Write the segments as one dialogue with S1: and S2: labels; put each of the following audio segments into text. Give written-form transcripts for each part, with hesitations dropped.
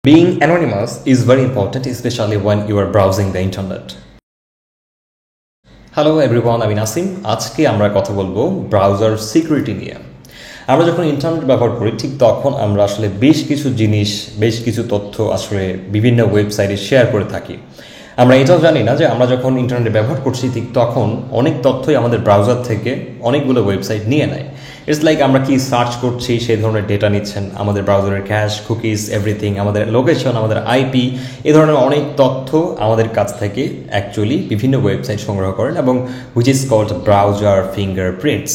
S1: Being anonymous is very important, especially when you are browsing the internet. Hello everyone, আমি নাসিম। আজকে আমরা কথা বলবো ব্রাউজার সিকিউরিটি নিয়ে। আমরা যখন ইন্টারনেট ব্যবহার করি ঠিক তখন আমরা আসলে বেশ কিছু জিনিস, বেশ কিছু তথ্য আসলে বিভিন্ন ওয়েবসাইটে শেয়ার করে থাকি। আমরা এটাও জানি না যে আমরা যখন ইন্টারনেট ব্যবহার করছি ঠিক তখন অনেক তথ্যই আমাদের ব্রাউজার থেকে অনেকগুলো ওয়েবসাইট নিয়ে নেয়। ইটস লাইক আমরা কি সার্চ করছি সেই ধরনের ডেটা নিচ্ছেন, আমাদের ব্রাউজারের ক্যাশ, কুকিজ, এভরিথিং, আমাদের লোকেশন, আমাদের আইপি, এই ধরনের অনেক তথ্য আমাদের কাছ থেকে অ্যাকচুয়ালি বিভিন্ন ওয়েবসাইট সংগ্রহ করেন এবং which is called browser fingerprints.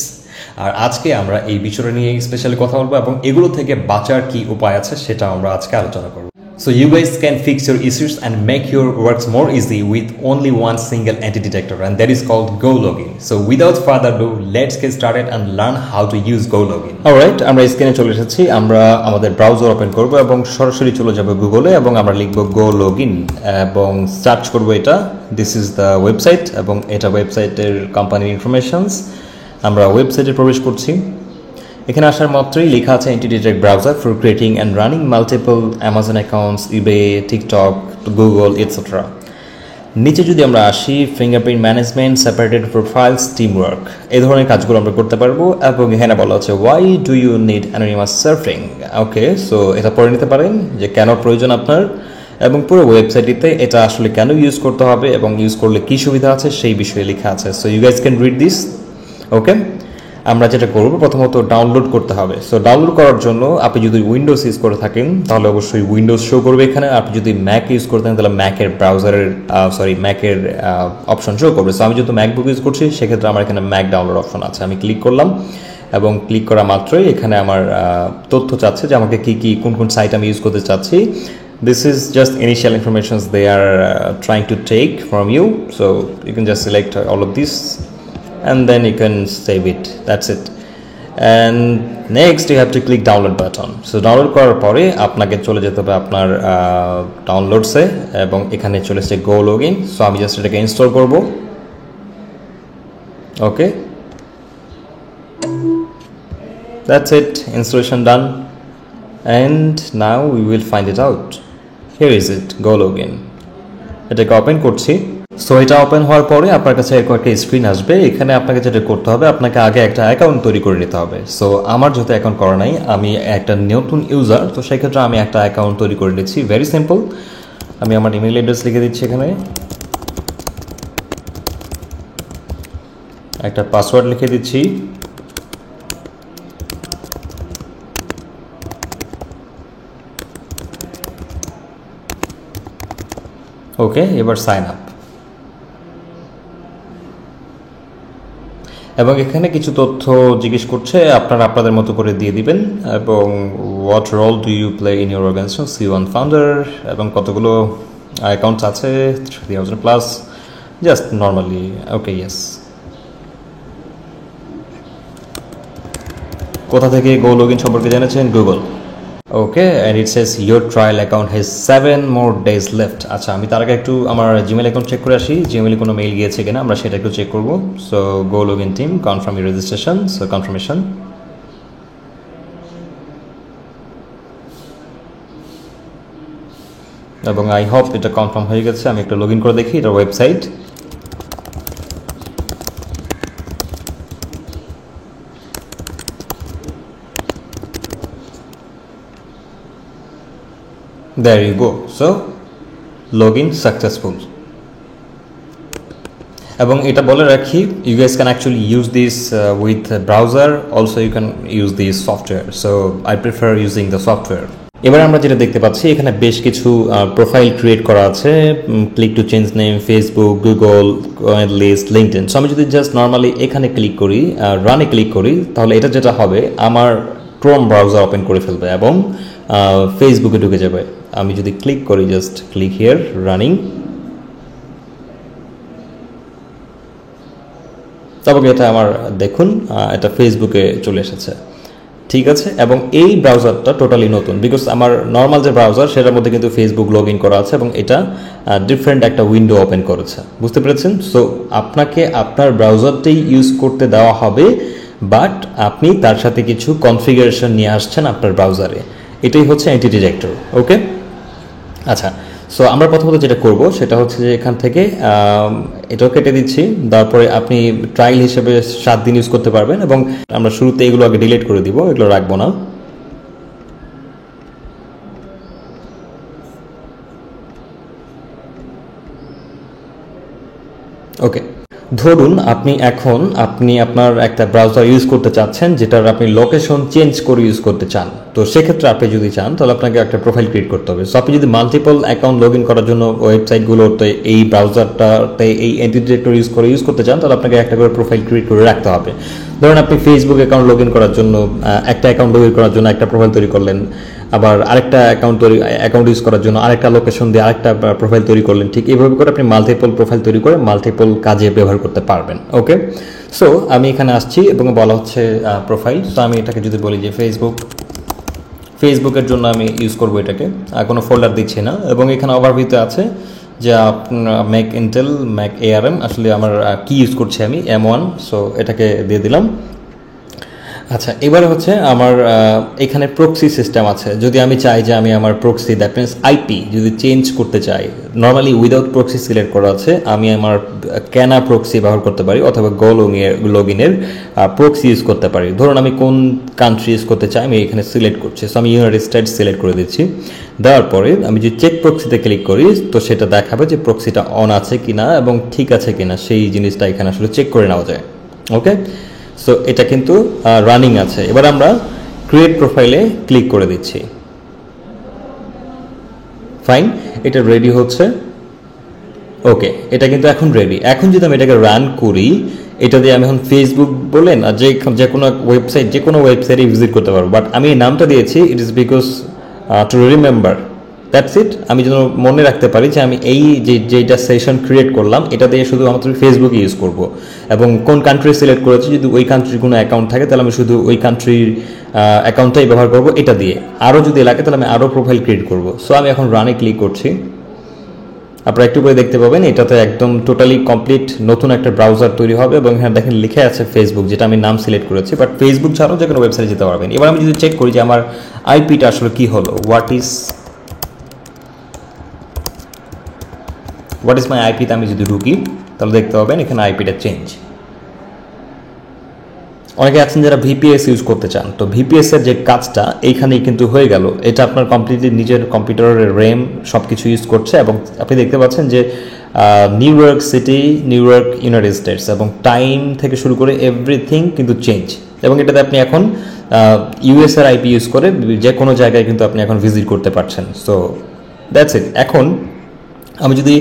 S1: আর আজকে আমরা এই বিষয়টা নিয়ে স্পেশালি কথা বলবো এবং এগুলো থেকে বাঁচার কি উপায় আছে সেটা আমরা আজকে আলোচনা করব। So you guys can fix your issues and make your works more easy with only one single anti-detector, and that is called GoLogin. So without further ado, let's get started and learn how to use GoLogin. Alright, আমরা স্ক্রিনে চলে এসেছি। আমরা আমাদের browser open করব এবং সরাসরি চলে যাব গুগলে এবং আমরা লিখব GoLogin এবং সার্চ করব এটা। দিস ইজ দ্য ওয়েবসাইট এবং এটা ওয়েবসাইটের কোম্পানির ইনফরমেশনস। আমরা ওয়েবসাইটে প্রবেশ করছি। এখানে আসার মাত্রই লেখা আছে anti-detect browser for creating and running multiple Amazon accounts, eBay, TikTok, Google etcetera. নিচে যদি আমরা আসি, fingerprint management, separated profiles, team work, এই ধরনের কাজগুলো আমরা করতে পারবো। এবং এখানে বলা হচ্ছে why do you need anonymous surfing. Okay, so এটা পড়ে নিতে পারেন যে কেন প্রয়োজন আপনার, এবং পুরো ওয়েবসাইটটিতে এটা আসলে কেন ইউজ করতে হবে এবং ইউজ করলে কী সুবিধা আছে সেই বিষয়ে লেখা আছে। So you guys can read this. Okay, আমরা যেটা করবো প্রথমত ডাউনলোড করতে হবে। সো ডাউনলোড করার জন্য আপনি যদি উইন্ডোজ ইউজ করে থাকেন তাহলে অবশ্যই উইন্ডোজ শো করবে এখানে। আপনি যদি ম্যাক ইউজ করে থাকেন তাহলে ম্যাকের ব্রাউজারের ম্যাকের অপশন শো করবে। সো আমি যেহেতু ম্যাকবুক ইউজ করছি সেক্ষেত্রে আমার এখানে ম্যাক ডাউনলোড অপশন আছে। আমি ক্লিক করলাম এবং ক্লিক করা মাত্রই এখানে আমার তথ্য চাচ্ছে যে আমাকে কোন কোন সাইট আমি ইউজ করতে চাচ্ছি। This is just initial informations they are trying to take from you. So you can just select all of this and then you can save it. That's it. And next you have to click download button. So download করার পরে আপনাকে চলে যেতে হবে আপনার ডাউনলোডসে এবং এখানে চলে এসেছে GoLogin. সো আমি জাস্ট এটাকে ইনস্টল করব। ওকে, that's it, installation done. And now we will find it out. Here is it, GoLogin. এটাকে ওপেন করছি। সো এটা ওপেন হওয়ার পরে আপনার কাছে এরকম একটা স্ক্রিন আসবে। এখানে আপনাকে যেটা করতে হবে, আপনাকে আগে একটা অ্যাকাউন্ট তৈরি করে নিতে হবে। সো আমার যেহেতু অ্যাকাউন্ট করা নাই, আমি একটা নতুন ইউজার, তো সেক্ষেত্রে আমি একটা অ্যাকাউন্ট তৈরি করে নিচ্ছি। ভেরি সিম্পল, আমি আমার ইমেল অ্যাড্রেস লিখে দিচ্ছি, এখানে একটা পাসওয়ার্ড লিখে দিচ্ছি। ওকে, এবার সাইন আপ। এবং এখানে কিছু তথ্য জিজ্ঞেস করছে, আপনারা আপনাদের মতো করে দিয়ে দিবেন। এবং what role do you play in your organisation, C1 founder, এবং কতগুলো অ্যাকাউন্টস আছে, 3000+, জাস্ট নর্মালি। ওকে, ইয়েস। কোথা থেকে GoLogin সম্পর্কে জেনেছেন? Google. Okay, and it Sage your trial account has 7 more days left. আচ্ছা, আমি তার আগে একটু আমার জিমেল অ্যাকাউন্ট চেক করে আসি, জিমেলে কোনো মেইল গিয়েছে কিনা আমরা সেটা একটু চেক করবো। So GoLogin team, confirm your registration. So confirmation. এবং আই হোপ এটা কনফার্ম হয়ে গেছে। আমি একটু লগ ইন করে দেখি এটা website. There you go. So login successful. এবং এটা বলে রাখি, you guys can actually use this with browser. Also you can use this software. So I prefer using the software. এবার আমরা যেটা দেখতে পাচ্ছি এখানে বেশ কিছু প্রোফাইল ক্রিয়েট করা আছে। Click to change name, Facebook, Google, list, LinkedIn. So আমি যদি জাস্ট নর্মালি এখানে ক্লিক করি, রানে ক্লিক করি, তাহলে এটা যেটা হবে আমার ক্রোম ব্রাউজার ওপেন করে ফেলবে এবং ফেসবুকে ঢুকে যাবে। আমি যদি ক্লিক করি, জাস্ট ক্লিক হিয়ার, রানিং, তারপরে এটা আমার দেখুন এটা ফেসবুকে চলে এসেছে। ঠিক আছে, এবং এই ব্রাউজারটা টোটালি নতুন, বিকজ আমার নর্মাল যে ব্রাউজার সেটার মধ্যে কিন্তু ফেসবুক লগ ইন করা আছে এবং এটা ডিফারেন্ট একটা উইন্ডো ওপেন করেছে। বুঝতে পেরেছেন? সো আপনাকে আপনার ব্রাউজারটাই ইউজ করতে দেওয়া হবে, বাট আপনি তার সাথে কিছু কনফিগারেশন নিয়ে আসছেন আপনার ব্রাউজারে। এটাই হচ্ছে অ্যান্টি ডিটেক্টর। ওকে, আচ্ছা, সো আমরা প্রথমত যেটা করব সেটা হচ্ছে যে এখান থেকে এটাও কেটে দিচ্ছি, তারপরে আপনি ট্রায়াল হিসেবে 7 দিন ইউজ করতে পারবেন, এবং আমরা শুরুতে এগুলো আগে ডিলিট করে দিব, এগুলো রাখবো না। ওকে, ধরুন আপনি আপনার একটা ব্রাউজার ইউজ করতে চাচ্ছেন যেটার আপনি লোকেশন চেঞ্জ করে ইউজ করতে চান। তো সেক্ষেত্রে আপনি যদি চান তাহলে আপনাকে একটা প্রোফাইল ক্রিয়েট করতে হবে। সো আপনি যদি মাল্টিপল অ্যাকাউন্ট লগ ইন করার জন্য ওয়েবসাইটগুলোতে এই ব্রাউজারটাতে এই এন্টিটি ডিরেক্টরি ইউজ করতে চান, তাহলে আপনাকে একটা করে প্রোফাইল ক্রিয়েট করে রাখতে হবে। ধরুন আপনি ফেসবুক অ্যাকাউন্ট লগ ইন করার জন্য একটা অ্যাকাউন্ট লগ ইন করার জন্য একটা প্রোফাইল তৈরি করলেন, আবার আরেকটা অ্যাকাউন্ট ইউজ করার জন্য আরেকটা লোকেশন দিয়ে আরেকটা প্রোফাইল তৈরি করলেন। ঠিক এইভাবে করে আপনি মাল্টিপল প্রোফাইল তৈরি করে মাল্টিপল কাজে ব্যবহার করতে পারবেন। ওকে, সো আমি এখানে আসছি এবং বলা হচ্ছে প্রোফাইল। সো আমি এটাকে যদি বলি যে ফেসবুকের জন্য আমি ইউজ করবো এটাকে, কোনো ফোল্ডার দিচ্ছি না, এবং এখানে ওভারভিউতে আছে যে ম্যাক ইন্টেল ম্যাক ARM, আসলে আমার কি ইউজ করছি আমি M1, সো এটাকে দিয়ে দিলাম। আচ্ছা, এবারে হচ্ছে আমার এখানে প্রক্সি সিস্টেম আছে। যদি আমি চাই যে আমি আমার প্রক্সি, দ্যাট মিনস আইপি যদি চেঞ্জ করতে চাই, নর্মালি উইদাউট প্রক্সি সিলেক্ট করা আছে, আমি আমার ক্যানা প্রক্সি ব্যবহার করতে পারি অথবা লগ ইনের প্রক্সি ইউজ করতে পারি। ধরুন আমি কোন কান্ট্রি ইউজ করতে চাই আমি এখানে সিলেক্ট করছি, সো আমি ইউনাইটেড স্টেটস সিলেক্ট করে দিচ্ছি। দেওয়ার পরে আমি যদি চেক প্রক্সিতে ক্লিক করি তো সেটা দেখাবে যে প্রক্সিটা অন আছে কিনা এবং ঠিক আছে কিনা, সেই জিনিসটা এখানে আসলে চেক করে নেওয়া যায়। ওকে, সো এটা কিন্তু রানিং আছে। এবার আমরা ক্রিয়েট প্রোফাইলে ক্লিক করে দিচ্ছি। ফাইন, এটা রেডি হচ্ছে। ওকে, এটা কিন্তু এখন রেডি। এখন যদি আমি এটাকে রান করি, এটা দিয়ে আমি এখন ফেসবুক বলেন আর যে কোনো ওয়েবসাইটে ভিজিট করতে পারবো। বাট আমি এই নামটা দিয়েছি, it is because to remember, that's it. আমি যেন মনে রাখতে পারি যে আমি এই যেটা সেশন ক্রিয়েট করলাম এটা দিয়ে শুধু আমাদের ফেসবুক ইউজ করব, এবং কোন কান্ট্রি সিলেক্ট করেছি, যদি ওই কান্ট্রির কোনো অ্যাকাউন্ট থাকে তাহলে আমি শুধু ওই কান্ট্রির অ্যাকাউন্টটাই ব্যবহার করব এটা দিয়ে। আরও যদি লাগে তাহলে আমি আরও প্রোফাইল ক্রিয়েট করব। সো আমি এখন রানে ক্লিক করছি। আপনারা একটু করে দেখতে পাবেন এটাতে একদম টোটালি কমপ্লিট নতুন একটা ব্রাউজার তৈরি হবে, এবং এখানে দেখেন লিখে আছে ফেসবুক, যেটা আমি নাম সিলেক্ট করেছি। বাট ফেসবুক ছাড়াও যে কোনো ওয়েবসাইটে যেতে পারবেন। এবার আমি যদি চেক করি যে আমার আইপিটা আসলে কী হলো, হোয়াট ইজ মাই আইপিতে আমি যদি ঢুকি তাহলে দেখতে পাবেন এখানে আইপিটা চেঞ্জ। অনেকে আছেন যারা ভিপিএস ইউজ করতে চান, তো ভিপিএস এর যে কাজটা এইখানেই কিন্তু হয়ে গেল। এটা আপনার কমপ্লিটলি নিজের কম্পিউটারের র্যাম সব কিছু ইউজ করছে, এবং আপনি দেখতে পাচ্ছেন যে new York city, new York United states, এবং টাইম থেকে শুরু করে এভরিথিং কিন্তু চেঞ্জ। এবং এটাতে আপনি এখন ইউএস এর আইপি ইউজ করে যে কোনো জায়গায় কিন্তু আপনি এখন ভিজিট করতে পারছেন। So that's it. এখন আমি যদি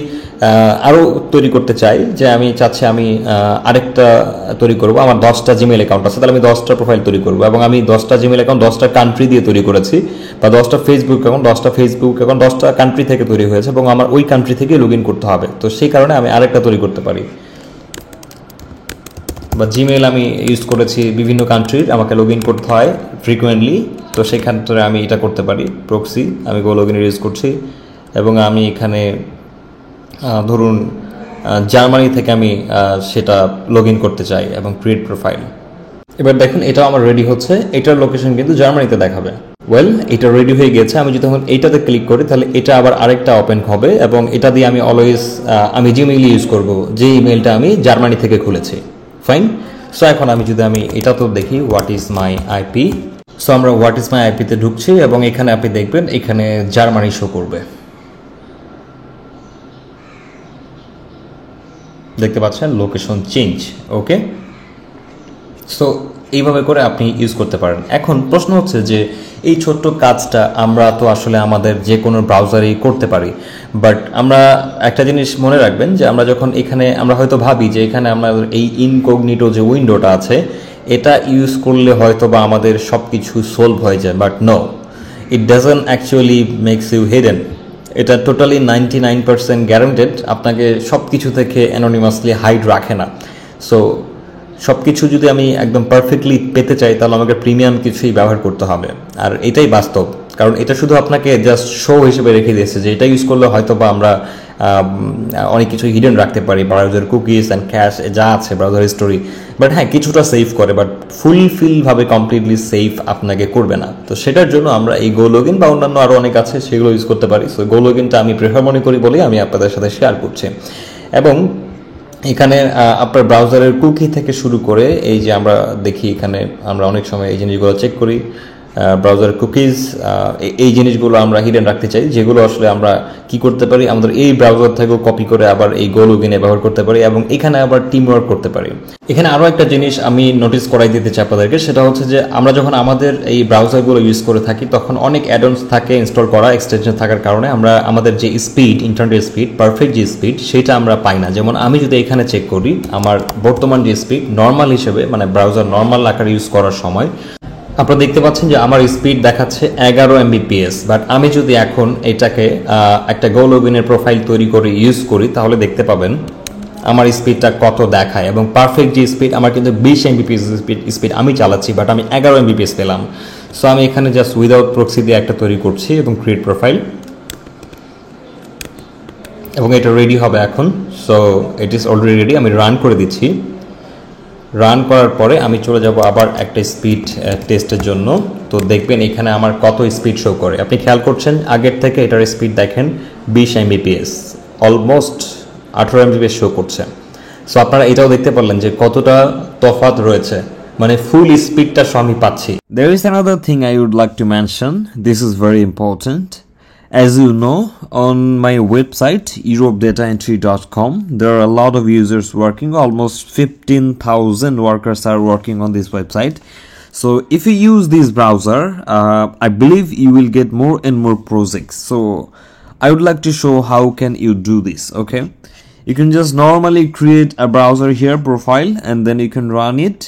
S1: আরও তৈরি করতে চাই, যে আমি চাচ্ছি আমি আরেকটা তৈরি করব, আমার 10টা জিমেল অ্যাকাউন্ট আছে, তাহলে আমি 10টা প্রোফাইল তৈরি করব, এবং আমি 10টা জিমেল অ্যাকাউন্ট 10টা কান্ট্রি দিয়ে তৈরি করেছি, বা 10টা ফেসবুক অ্যাকাউন্ট 10টা কান্ট্রি থেকে তৈরি হয়েছে, এবং আমার ওই কান্ট্রি থেকে লগ ইন করতে হবে। তো সেই কারণে আমি আরেকটা তৈরি করতে পারি। বা জিমেল আমি ইউজ করেছি বিভিন্ন কান্ট্রির, আমাকে লগ ইন করতে হয় ফ্রিকুয়েন্টলি, তো সেখান থেকে আমি এটা করতে পারি। প্রক্সি আমি লগ ইনের ইউজ করছি, এবং আমি এখানে ধরুন জার্মানি থেকে আমি সেটা লগ ইন করতে চাই এবং ক্রিয়েট প্রোফাইল। এবার দেখুন এটাও আমার রেডি হচ্ছে, এটার লোকেশন কিন্তু জার্মানিতে দেখাবে। এটা রেডি হয়ে গেছে। আমি যদি এখন এইটাতে ক্লিক করি তাহলে এটা আবার আরেকটা ওপেন হবে, এবং এটা দিয়ে আমি অলওয়েজ আমি জিমেইল ইউজ করব, যে ইমেইলটা আমি জার্মানি থেকে খুলেছি। ফাইন। সো এখন আমি এটা তো দেখি what is my IP. So আমরা হোয়াট ইজ মাই আইপিতে ঢুকছি, এবং এখানে আপনি দেখবেন এখানে জার্মানি শো করবে, দেখতে পাচ্ছেন লোকেশন চেঞ্জ। ওকে, সো এইভাবে করে আপনি ইউজ করতে পারেন। এখন প্রশ্ন হচ্ছে যে এই ছোট্ট কাজটা আমরা তো আসলে আমাদের যে কোনো ব্রাউজারেই করতে পারি, বাট আমরা একটা জিনিস মনে রাখবেন যে আমরা যখন এখানে আমরা হয়তো ভাবি যে এখানে আমাদের এই ইনকগনিটো যে উইন্ডোটা আছে এটা ইউজ করলে হয়তো বা আমাদের সব কিছু সলভ হয়ে যায়, but no, it doesn't actually makes you hidden. এটা টোটালি 99% গ্যারান্টেড আপনাকে সব কিছু থেকে অ্যানোনিমাসলি হাইড রাখে না। সো সব কিছু যদি আমি একদম পারফেক্টলি পেতে চাই তাহলে আমাকে প্রিমিয়াম কিছুই ব্যবহার করতে হবে, আর এটাই বাস্তব। কারণ এটা শুধু আপনাকে জাস্ট শো হিসেবে রেখে দিয়েছে যে এটা ইউজ করলে হয়তো বা আমরা অনেক কিছু হিডেন রাখতে পারি, ব্রাউজার কুকিজ অ্যান্ড ক্যাশ যা আছে ব্রাউজার হিস্টোরি, বাট হ্যাঁ কিছুটা সেভ করে, বাট ফুলফিলভাবে কমপ্লিটলি সেফ আপনাকে করবে না। তো সেটার জন্য আমরা এই গো লগইন বা অন্যান্য আরও অনেক আছে সেগুলো ইউজ করতে পারি। সো গো লগইনটা আমি প্রেফার মনে করি বলেই আমি আপনাদের সাথে শেয়ার করছি। এবং এখানে আপনার ব্রাউজারের কুকি থেকে শুরু করে এই যে আমরা দেখি এখানে আমরা অনেক সময় এই জিনিসগুলো চেক করি, ব্রাউজার কুকিজ, এই জিনিসগুলো আমরা হিডেন রাখতে চাই, যেগুলো আসলে আমরা কি করতে পারি আমাদের এই ব্রাউজার থেকেও কপি করে আবার এই গো লগইনে ব্যবহার করতে পারি এবং এখানে আবার টিম ওয়ার্ক করতে পারি। এখানে আরও একটা জিনিস আমি নোটিস করাই দিতে চাই আপনাদেরকে, সেটা হচ্ছে যে আমরা যখন আমাদের এই ব্রাউজারগুলো ইউজ করে থাকি তখন অনেক অ্যাডঅনস থাকে ইনস্টল করা, এক্সটেনশন থাকার কারণে আমরা আমাদের যে স্পিড, ইন্টারনেট স্পিড, পারফেক্ট যে স্পিড সেটা আমরা পাই না। যেমন আমি যদি এখানে চেক করি আমার বর্তমান যে স্পিড নর্মাল হিসেবে, মানে ব্রাউজার নর্মাল আকারে ইউজ করার সময় আপনারা দেখতে পাচ্ছেন যে আমার স্পিড দেখাচ্ছে 11 Mbps, বাট আমি যদি এখন এটাকে একটা গো লগইনের প্রোফাইল তৈরি করে ইউজ করি তাহলে দেখতে পাবেন আমার স্পিডটা কত দেখায়, এবং পারফেক্ট যে স্পিড আমার কিন্তু 20 Mbps স্পিড আমি চালাচ্ছি, বাট আমি 11 Mbps পেলাম। সো আমি এখানে জাস্ট উইদাউট প্রক্সি দিয়ে একটা তৈরি করছি এবং ক্রিয়েট প্রোফাইল, এবং এটা রেডি হবে এখন। So it is already ready, আমি রান করে দিচ্ছি। রান করার পরে আমি চলে যাব আবার একটা স্পিড টেস্টের জন্য। তো দেখবেন এখানে আমার কত স্পিড শো করে, আপনি খেয়াল করছেন আগের থেকে এটার স্পিড দেখেন 20 Mbps, অলমোস্ট 18 Mbps শো করছে। সো আপনারা এটাও দেখতে পারলেন যে কতটা তফাৎ রয়েছে, মানে ফুল স্পিডটা আমি পাচ্ছি। There is another thing I would like to mention, this is very important. As you know, on my website europeDataEntry.com, there are a lot of users working, almost 15,000 workers are working on this website. So if you use this browser, I believe you will get more and more projects. So I would like to show how can you do this, okay? You can just normally create a browser here profile and then you can run it.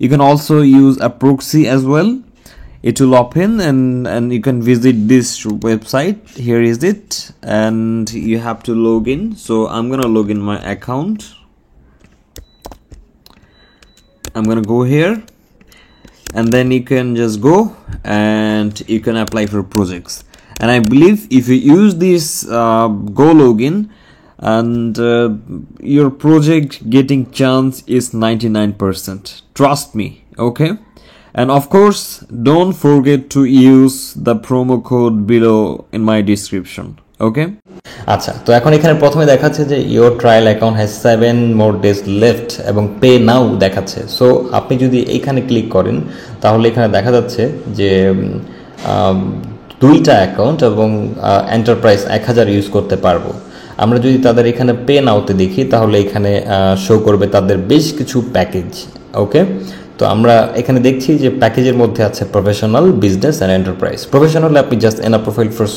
S1: You can also use a proxy as well. It will open and you can visit this website. Here is it, and you have to log in. So I'm gonna log in my account. I'm gonna go here, and then you can just go and you can apply for projects. And I believe if you use this go login, and your project getting chance is 99%. Trust me, okay? And of course, don't forget to use the promo code below in my description. Okay? আচ্ছা, তো এখন এখানে প্রথমে দেখাচ্ছে যে your trial account has 7 more days left এবং pay now দেখাচ্ছে। So আপনি যদি এইখানে ক্লিক করেন তাহলে এখানে দেখা যাচ্ছে যে দুইটা অ্যাকাউন্ট এবং এন্টারপ্রাইজ 1000 ইউজ করতে পারবো। আমরা যদি তাদের এখানে পে নাওতে দেখি তাহলে এখানে শো করবে তাদের বেশ কিছু প্যাকেজ। ওকে, তো আমরা এখানে দেখছি যে প্যাকেজের মধ্যে আছে প্রফেশনাল, বিজনেস অ্যান্ড এন্টারপ্রাইজ। প্রফেশনালে আপনি জাস্ট এনা profile for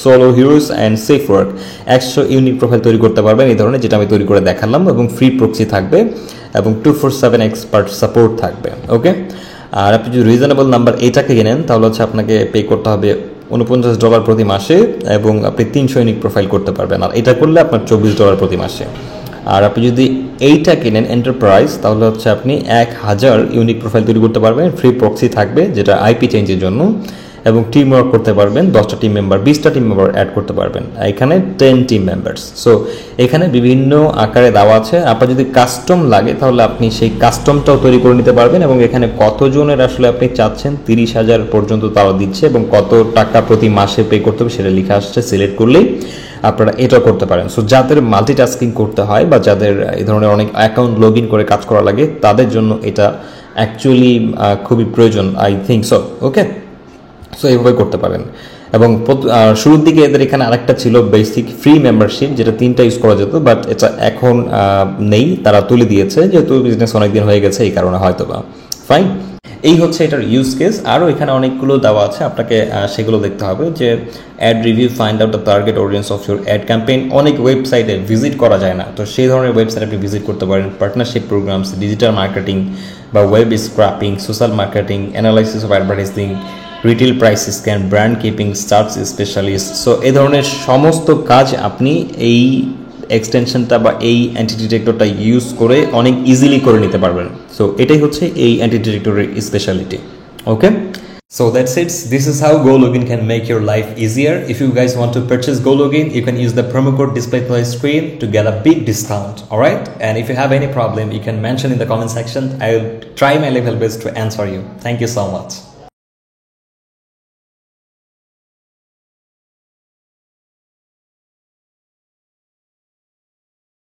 S1: solo heroes and safe work 100 unique profile তৈরি করতে পারবেন এই ধরনের, যেটা আমি তৈরি করে দেখালাম, এবং ফ্রি প্রক্সি থাকবে এবং 247 এক্সপার্ট সাপোর্ট থাকবে। ওকে, আর আপনি যদি রিজনেবল নাম্বার এটাকে কিনেন তাহলে হচ্ছে আপনাকে পে করতে হবে $49 প্রতি মাসে এবং আপনি 300 ইউনিক প্রোফাইল করতে পারবেন, আর এটা করলে আপনার $24 প্রতি মাসে। আর আপনি যদি এইটা কিনেন এন্টারপ্রাইজ তাহলে হচ্ছে আপনি 1000 ইউনিক প্রোফাইল তৈরি করতে পারবেন, ফ্রি প্রক্সি থাকবে যেটা আইপি চেঞ্জের জন্য, এবং টিম ওয়ার্ক করতে পারবেন, 10টা টিম মেম্বার, 20টা টিম মেম্বার অ্যাড করতে পারবেন, এখানে 10 টিম মেম্বার্স। সো এখানে বিভিন্ন আকারে দেওয়া আছে, আপনার যদি কাস্টম লাগে তাহলে আপনি সেই কাস্টমটাও তৈরি করে নিতে পারবেন, এবং এখানে কতজনের আসলে আপনি চাচ্ছেন 30,000 পর্যন্ত তারা দিচ্ছে, এবং কত টাকা প্রতি মাসে পে করতে হবে সেটা লেখা আসছে, সিলেক্ট করলেই আপনারা এটা করতে পারেন। সো যাদের মাল্টিটাস্কিং করতে হয় বা যাদের এই ধরনের অনেক অ্যাকাউন্ট লগ ইন করে কাজ করা লাগে তাদের জন্য এটা অ্যাকচুয়ালি খুবই প্রয়োজন, I think so. Okay, so এইভাবে করতে পারেন। এবং শুরুর দিকে এদের এখানে আরেকটা ছিল বেসিক ফ্রি মেম্বারশিপ, যেটা 3টা ইউজ করা যেত, বাট এটা এখন নেই, তারা তুলে দিয়েছে যেহেতু বিজনেস অনেকদিন হয়ে গেছে এই কারণে হয়তো বা। ফাইন, এই হচ্ছে এটার ইউজ কেস। আরও এখানে অনেকগুলো দেওয়া আছে, আপনাকে সেগুলো দেখতে হবে, যে ad review, find out the target audience of your ad campaign. অনেক ওয়েবসাইটে ভিজিট করা যায় না, তো সেই ধরনের ওয়েবসাইট আপনি ভিজিট করতে পারেন। পার্টনারশিপ প্রোগ্রামস, ডিজিটাল মার্কেটিং বা web scraping, social marketing, analysis of advertising, retail price scan, brand keeping, search specialist. So এই ধরনের সমস্ত কাজ আপনি এই এক্সটেনশনটা বা এই অ্যান্টি ডিটেক্টরটা ইউজ করে অনেক ইজিলি করে নিতে পারবেন। সো এটাই হচ্ছে এই অ্যান্টি ডিটেক্টরের speciality. Okay, So that's it. This is how GoLogin can make your life easier. If you guys want to purchase GoLogin, you can use the promo code displayed on the screen to get a big discount. Alright? And if you have any problem, you can mention in the comment section. I will try my level best to answer you. Thank you so much.